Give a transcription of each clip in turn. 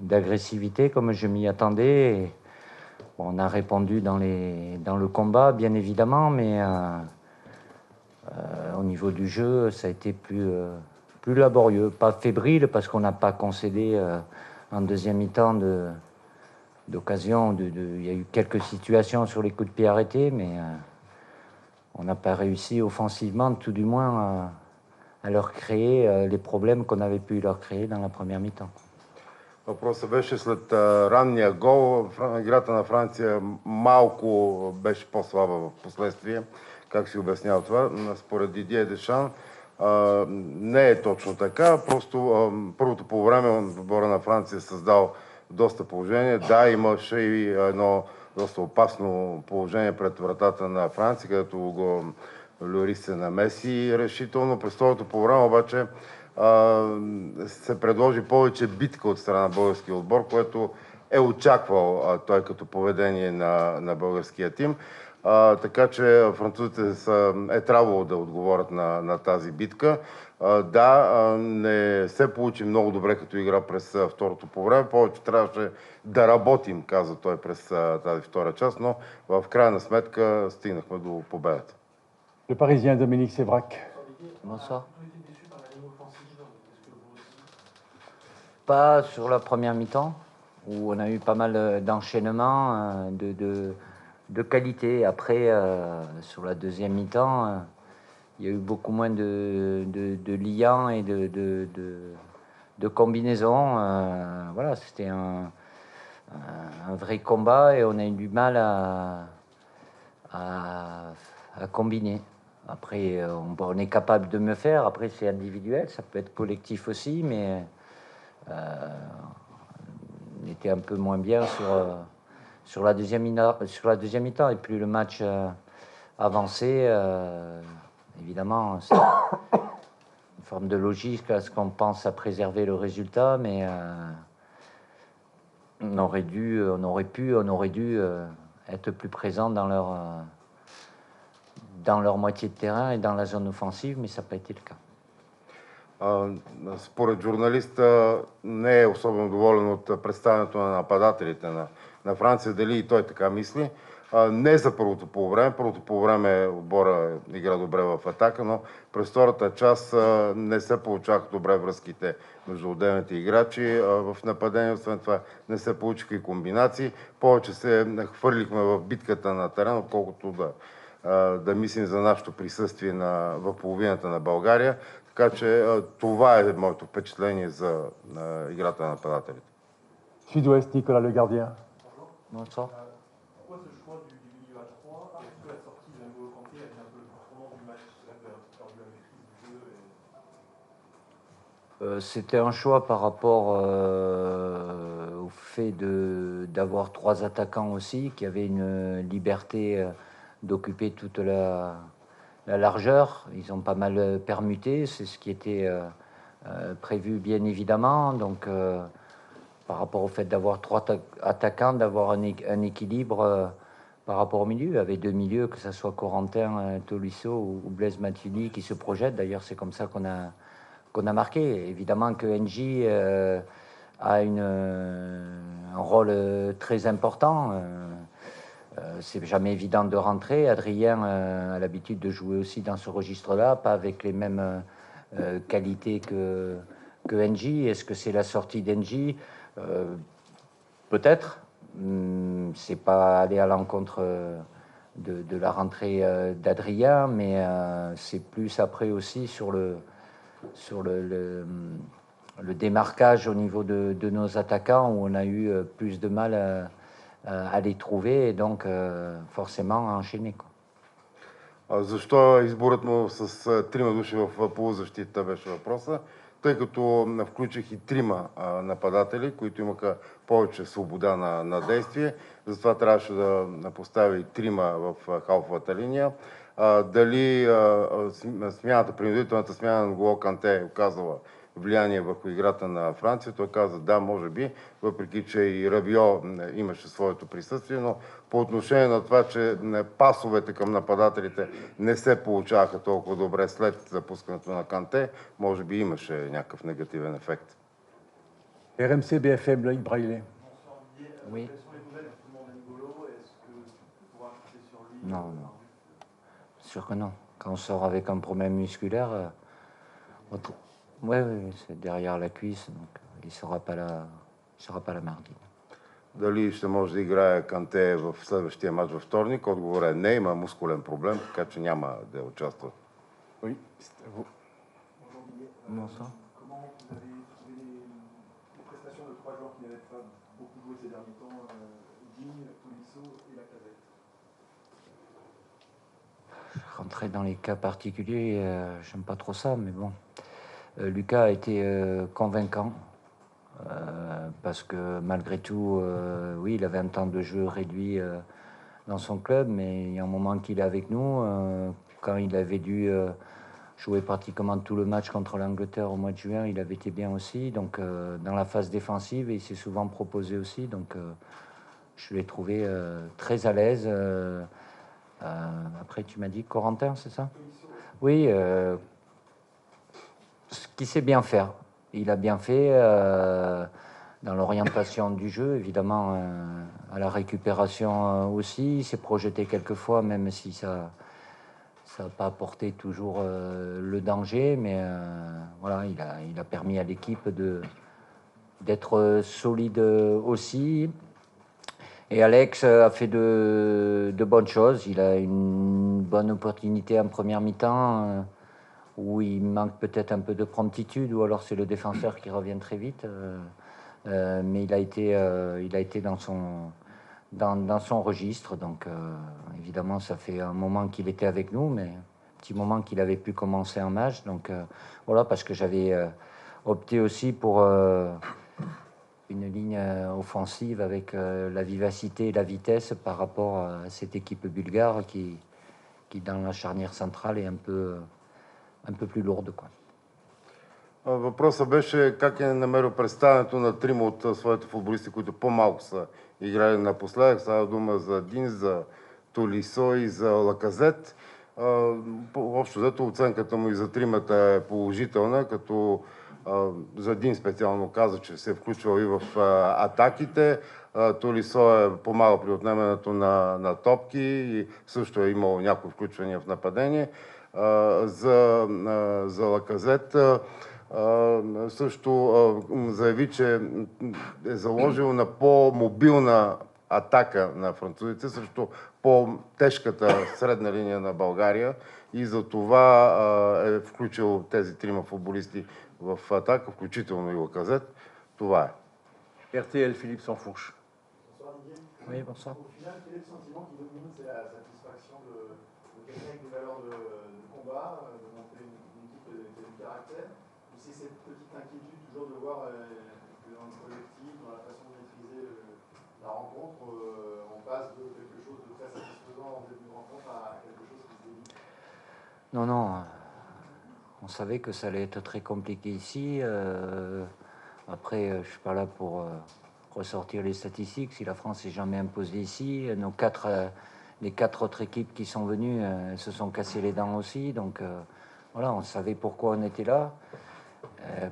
d'agressivité comme je m'y attendais. Et, bon, on a répondu dans le combat, bien évidemment, mais au niveau du jeu, ça a été plus laborieux. Pas fébrile, parce qu'on n'a pas concédé en deuxième mi-temps d'occasion. Il y a eu quelques situations sur les coups de pied arrêtés, mais on n'a pas réussi offensivement, tout du moins, à leur créer les problèmes qu'on avait pu leur créer dans la première mi-temps. Въпросът беше след ранния гол. Играта на Франция малко беше по-слаба в последствие. Как си обяснява това? Според Дидие Дешан не е точно така. Просто първото по време отбора на Франция е създал доста положение. Да, имаше и едно доста опасно положение пред вратата на Франция, където го Лорис се намеси решително. През второто по време обаче се предложи повече битка от страна на българския отбор, което е очаквал той като поведение на българския тим. Така че французите е трябвало да отговорят на тази битка. Да, не се получи много добре като игра през второто по време. Повече трябваше да работим, каза той през тази втора част, но в крайна сметка стигнахме до победата. Le Parisien Dominique Sévrac. Bonsoir. Pas sur la première mi-temps, où on a eu pas mal d'enchaînements, de qualité. Après, sur la deuxième mi-temps, il y a eu beaucoup moins de liens et de combinaisons. Voilà, c'était un vrai combat et on a eu du mal à combiner. Après, on est capable de mieux faire. Après, c'est individuel, ça peut être collectif aussi, mais on était un peu moins bien sur la deuxième mi-temps. Et plus le match avançait, évidemment, c'est une forme de logique à ce qu'on pense à préserver le résultat, mais on aurait dû être plus présent dans leur moitié de terrain et dans la zone offensive, mais ça n'a pas été le cas. Според журналиста не е особено доволен от представянето на нападателите на Франция. Дали и той така мисли? Не за първото полувреме. Първото полувреме отбора игра добре в атака, но през втората част не се получаваха добре връзките между отделните играчи. В нападение, освен това, не се получиха и комбинации. Повече се хвърлихме в битката на терен, отколкото да мислим за нашето присъствие в половината на България. Така че това е моето впечатление за играта на нападателите. Sud-Ouest, Nicolas Le Gardien. Bonsoir. Pourquoi ce choix du milieu à 3 et est-ce que la sortie de N'Golo Kanté a été un peu le tournant du match? C'est là que vous avez perdu la maîtrise du jeu C'était un choix par rapport au fait d'avoir trois attaquants aussi, qui avaient une liberté d'occuper toute la largeur. Ils ont pas mal permuté, c'est ce qui était prévu bien évidemment. Donc par rapport au fait d'avoir trois attaquants, d'avoir un équilibre par rapport au milieu, avec deux milieux, que ce soit Corentin Tolisso ou Blaise Matuidi qui se projettent. D'ailleurs, c'est comme ça qu'on a marqué. Évidemment que NJ a un rôle très important. C'est jamais évident de rentrer. Adrien a l'habitude de jouer aussi dans ce registre-là, pas avec les mêmes qualités que NJ. Est-ce que c'est la sortie d'NJ? Peut-être. C'est pas aller à l'encontre de la rentrée d'Adrien, mais c'est plus après aussi sur le démarquage au niveau de nos attaquants, où on a eu plus de mal à les trouver et donc forcément à enchaîner. Защо изборът му с трима души в полузащита беше въпроса? Тъй като включих и трима нападатели, които имаха повече свобода на действие. Затова трябваше да поставя и трима в халфовата линия. Дали принудителната смяна на N'Golo Канте е оказала влияние върху играта на Франция? Той каза да, може би, въпреки че и Рабио имаше своето присъствие, но по отношение на това, че пасовете към нападателите не се получаваха толкова добре след запускането на Канте, може би имаше някакъв негативен ефект. RMC BFM, Loïc Braillet. Oui. Quelles sont les nouvelles justement d'Angolo? Est-ce que tu pourras compter sur lui? Non, non. Sûr que non. Quand on sort avec un problème musculaire, ouais, c'est derrière la cuisse, donc il ne sera pas là, mardi. Дали ще може да играе Канте в следващия матч във вторник? Отговорът е не, има мускулен проблем, така че няма да участва. Oui, c'est à vous. Bonsoir. Comment vous avez trouvé les prestations de trois joueurs qui n'avaient pas beaucoup joué ces derniers temps, Digne, Tolisso et Lacazette? Rentrer dans les cas particuliers, j'aime pas trop ça, mais bon. Lucas a été convaincant. Parce que malgré tout, oui, il avait un temps de jeu réduit dans son club, mais il y a un moment qu'il est avec nous. Quand il avait dû jouer pratiquement tout le match contre l'Angleterre au mois de juin, il avait été bien aussi. Donc dans la phase défensive, il s'est souvent proposé aussi. Donc je l'ai trouvé très à l'aise. Après, tu m'as dit Corentin, c'est ça? Oui, ce qu'il sait bien faire. Il a bien fait dans l'orientation du jeu, évidemment, à la récupération aussi. Il s'est projeté quelquefois, même si ça n'a pas apporté toujours le danger. Mais voilà, il a permis à l'équipe d'être solide aussi. Et Alex a fait de bonnes choses. Il a une bonne opportunité en première mi-temps. Où il manque peut-être un peu de promptitude, ou alors c'est le défenseur qui revient très vite. Mais il a été dans son registre. Donc évidemment, ça fait un moment qu'il était avec nous, mais un petit moment qu'il avait pu commencer un match. Donc voilà, parce que j'avais opté aussi pour une ligne offensive avec la vivacité et la vitesse par rapport à cette équipe bulgare qui dans la charnière centrale est un peu plus lourde, quoi. Въпросът беше как е намерил представянето на трима от своите футболисти, които по-малко са играли напоследък. Става дума за Дин, за Толисо и за Лаказет. Общо взето оценката му и за тримата е положителна, като за Дин специално каза, че се е включвал и в атаките. Толисо е помагал при отнемането на топки и също е имал някои включвания в нападение. За Лаказет също заяви, че е заложил на по-мобилна атака на французите срещу по-тежката средна линия на България и за това е включил тези трима футболисти в атака, включително и Лаказет. Това е. RTL, Philippe Sansfourche. Bonsoir Didier. Oui, bonsoir. Au final, quel est le sentiment qui domine? C'est la satisfaction de quelqu'un avec des valeurs de combat, de montrer une équipe qui a du caractère? Ou c'est cette petite inquiétude toujours de voir que dans le collectif, dans la façon de maîtriser la rencontre, on passe de quelque chose de très satisfaisant en début de rencontre à quelque chose qui se délite? Non, non. On savait que ça allait être très compliqué ici. Après, je ne suis pas là pour ressortir les statistiques. Si la France n'est jamais imposée ici, les quatre autres équipes qui sont venues se sont cassées les dents aussi. Donc voilà, on savait pourquoi on était là.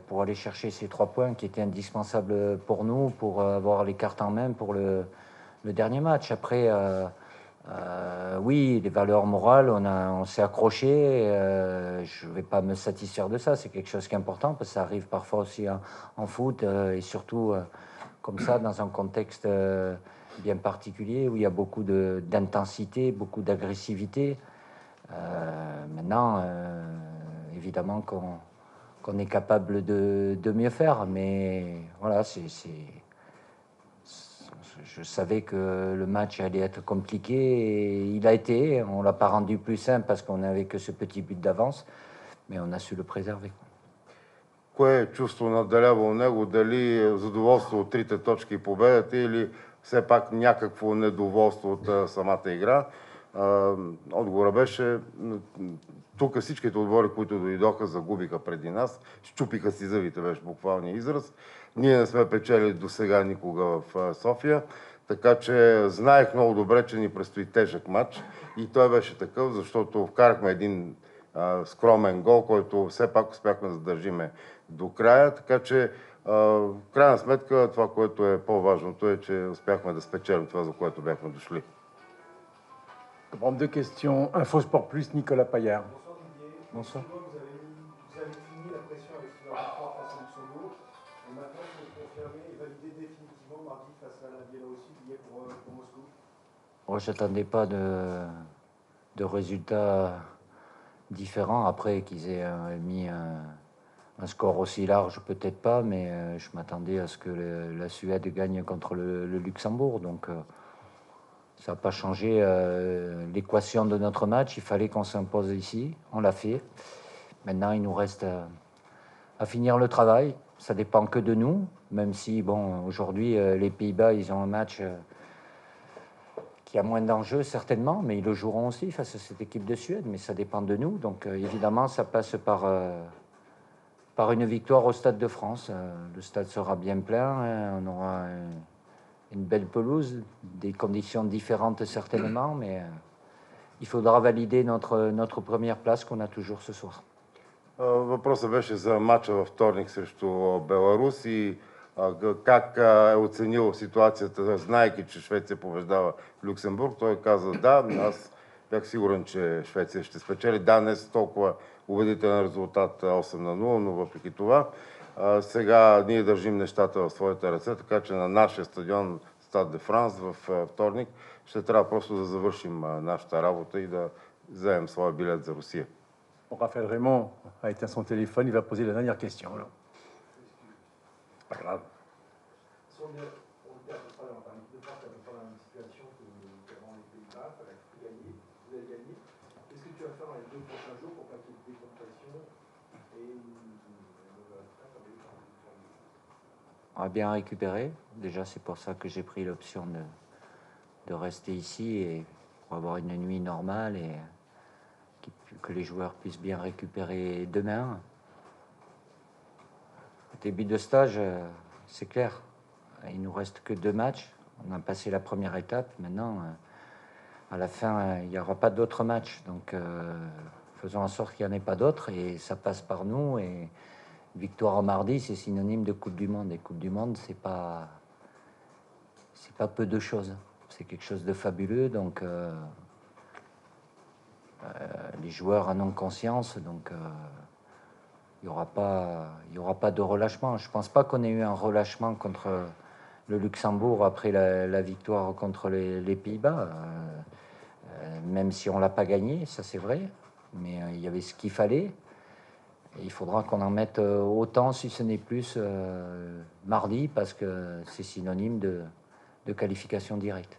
Pour aller chercher ces 3 points qui étaient indispensables pour nous, pour avoir les cartes en main pour le dernier match. Après, oui, les valeurs morales, on s'est accroché. Je ne vais pas me satisfaire de ça. C'est quelque chose qui est important parce que ça arrive parfois aussi en foot et surtout comme ça dans un contexte bien particulier où il y a beaucoup d'intensité, beaucoup d'agressivité. Maintenant, évidemment qu'on est capable de mieux faire, mais voilà, je savais que le match allait être compliqué et il a été. On l'a pas rendu plus simple parce qu'on n'avait que ce petit but d'avance, mais on a su le préserver. Кое чувство надделява у него? Дали задоволство от 3 точки и победата или все пак някакво недоволство от самата игра? Отговорът беше, тук всичките отбори, които дойдоха, загубиха преди нас, щупиха си зъбите, беше буквалния израз. Ние не сме печели до сега никога в София, така че знаех много добре, че ни предстои тежък матч и той беше такъв, защото вкарахме един скромен гол, който все пак успяхме да задържиме до края, така че В крайна сметка това, което е по-важното е, че успяхме да спечелим това, за което бяхме дошли. Deux questions. Info Sport Plus, Nicolas Paillard. Bonsoir Didier. Bonsoir. Vous avez fini la pression avec la victoire face à Luxembourg. Et maintenant, vous pouvez confirmer et valider définitivement mardi face à la Biélorussie, billet pour Moscou. Moi, j'attendais pas de résultats différents. Après qu'ils aient mis un score aussi large, peut-être pas, mais je m'attendais à ce que la Suède gagne contre le Luxembourg. Donc, ça n'a pas changé l'équation de notre match. Il fallait qu'on s'impose ici. On l'a fait. Maintenant, il nous reste à finir le travail. Ça dépend que de nous, même si, bon, aujourd'hui, les Pays-Bas, ils ont un match qui a moins d'enjeux, certainement, mais ils le joueront aussi face à cette équipe de Suède. Mais ça dépend de nous. Donc, évidemment, ça passe par une victoire au Stade de France. Le stade sera bien plein. On aura une belle pelouse, des conditions différentes certainement, mais il faudra valider notre première place qu'on a toujours ce soir. Въпросът беше за матча във вторник срещу Беларус и как е оценил ситуацията, знаейки, че Швеция побеждава Люксембург. Той каза, да, аз бях сигурен, че Швеция ще спечели. Да, не с толкова убедителен резултат 8-0, но въпреки това сега ние държим нещата в своите ръце, така че на нашия стадион Стад де Франс в вторник ще трябва просто да завършим нашата работа и да вземем своя билет за Русия. Raphaël Raymond a éteint son téléphone, il va poser la dernière question. Alors. C'est pas grave. Si on est à peu près dans l'équipe de France, à peu près dans la même situation qu'avant les Pays-Bas, il fallait tout gagner, vous avez gagné. Qu'est-ce que tu vas faire dans les 2 prochains jours pour pas qu'il y ait de décompression et On va bien récupérer. Déjà, c'est pour ça que j'ai pris l'option de rester ici et pour avoir une nuit normale et que les joueurs puissent bien récupérer demain. Au début de stage, c'est clair. Il nous reste que 2 matchs. On a passé la première étape. Maintenant, à la fin, il n'y aura pas d'autres matchs. Donc, faisons en sorte qu'il n'y en ait pas d'autres et ça passe par nous. Et victoire en mardi, c'est synonyme de Coupe du Monde. Et Coupe du Monde, c'est pas peu de choses. C'est quelque chose de fabuleux. Donc, les joueurs en ont conscience. Donc, il n'y aura pas de relâchement. Je ne pense pas qu'on ait eu un relâchement contre le Luxembourg après la victoire contre les Pays-Bas. Même si on ne l'a pas gagné, ça c'est vrai. Mais il y avait ce qu'il fallait. Et il faudra qu'on en mette autant, si ce n'est plus, mardi, parce que c'est synonyme de qualification directe.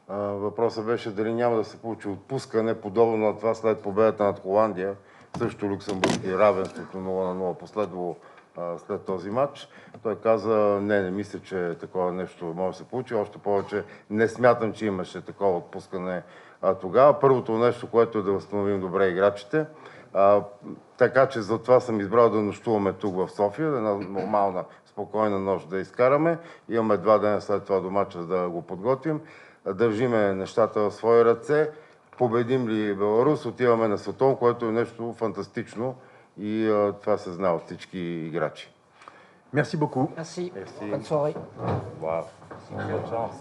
Въпросът беше дали няма да се получи отпускане, подобно на това след победата над Холандия, също Люксембург и равенството 0-0 последвало след този матч. Той каза, не мисля, че такова нещо може да се получи, още повече не смятам, че имаше такова отпускане тогава. Първото нещо, което е да възстановим добре играчите, така че затова съм избрал да нощуваме тук в София, една нормална, спокойна нощ да изкараме. Имаме 2 дена след това до матча да го подготвим. Държиме нещата в свои ръце. Победим ли Беларус, отиваме на Сатон, което е нещо фантастично и това се знае от всички играчи. Merci beaucoup. Merci. Merci. Bonne soirée. Wow. Bonne chance.